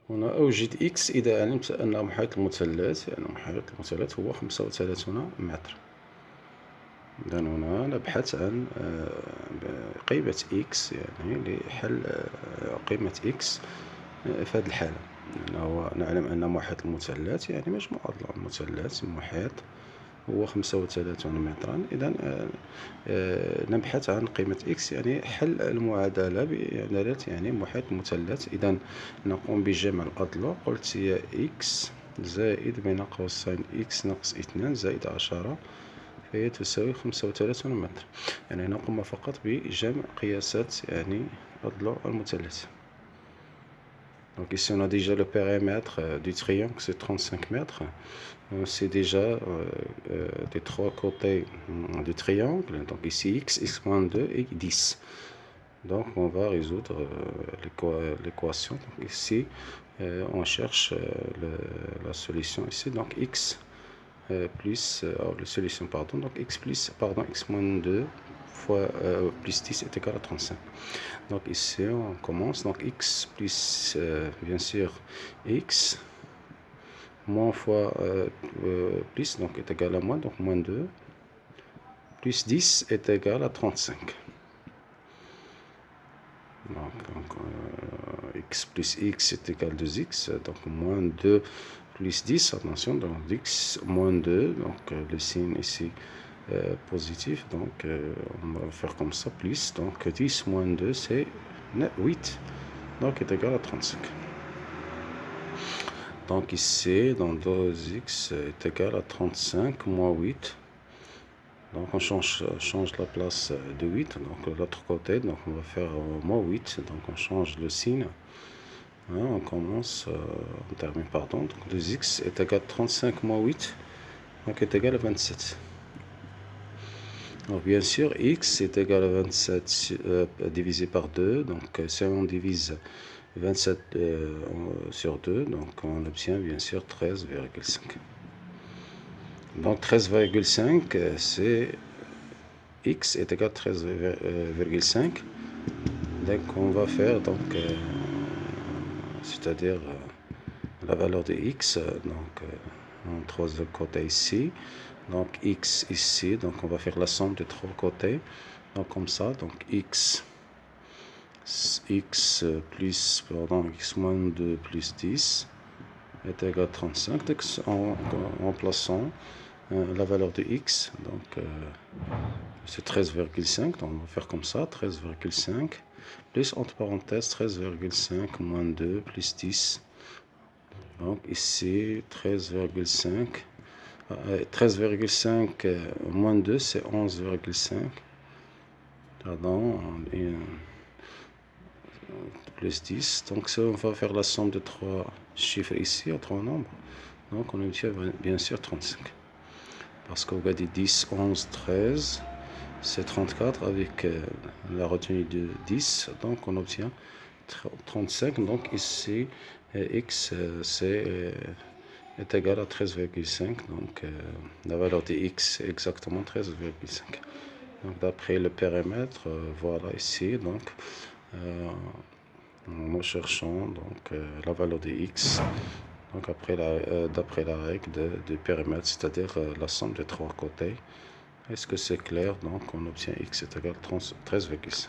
هنا أوجد إكس إذا علمت أن محيط المثلث، يعني محيط المثلث هو 35 متر. إذا هنا نبحث عن قيمة إكس، يعني لحل قيمة إكس في هذه الحالة. لأنه نعلم أن محيط المثلث يعني مجموع أضلاع المثلث المحيط هو 35 مترا. إذا نبحث عن قيمة إكس، يعني حل المعادلة بعدالة يعني محيط المثلث. إذا نقوم بجمع الأضلاع. قلت هي إكس زائد بين قوسين إكس ناقص 2 زائد 10 فهي تساوي 35 متر. يعني نقوم فقط بجمع قياسات يعني أضلاع المثلث. Donc ici on a déjà le périmètre du triangle, c'est 35 mètres. C'est déjà des trois côtés du triangle. Donc ici x, x-2 et 10. Donc on va résoudre l'équation. Donc ici on cherche la solution ici. Donc x plus, la solution pardon, donc x plus, pardon, x moins 2 fois plus 10 est égal à 35. Donc ici on commence, donc x plus bien sûr x moins fois plus donc est égal à moins, donc moins 2 plus 10 est égal à 35. Donc x plus x est égal à 2x, donc moins 2 plus 10, attention, donc x moins 2, donc le signe ici positif, donc on va faire comme ça, plus, donc 10 moins 2 c'est 8, donc est égal à 35. Donc ici, donc 2x est égal à 35 moins 8. Donc on change la place de 8, donc de l'autre côté, donc on va faire moins 8, donc on change le signe. Hein, on commence, on termine, pardon, donc 2x est égal à 35 moins 8, donc est égal à 27. Donc bien sûr, x est égal à 27 divisé par 2, donc si on divise 27 sur 2, donc on obtient bien sûr 13,5. Donc 13,5, c'est x est égal à 13,5. Donc on va faire donc c'est-à-dire la valeur de x, donc on trouve le côté ici, donc x ici, donc on va faire la somme de trois côtés, donc comme ça, donc x plus, pardon, x moins 2 plus 10 est égal à 35, donc en remplaçant la valeur de x, donc c'est 13,5, donc on va faire comme ça, 13,5 plus entre parenthèses 13,5 moins 2 plus 10. Donc ici 13,5 moins 2 c'est 11,5, pardon, plus 10. Donc ça, on va faire la somme de trois chiffres ici, à trois nombres. Donc on obtient bien sûr 35. Parce qu'on va dire 10, 11, 13, c'est 34 avec la retenue de 10. Donc on obtient 35. Donc ici, x est égal à 13,5. Donc la valeur de x est exactement 13,5. Donc d'après le périmètre, voilà ici. Donc nous cherchons donc la valeur de x. Donc d'après la règle de périmètre, c'est-à-dire la somme des trois côtés. Est-ce que c'est clair? Donc on obtient x est égal à 13,5.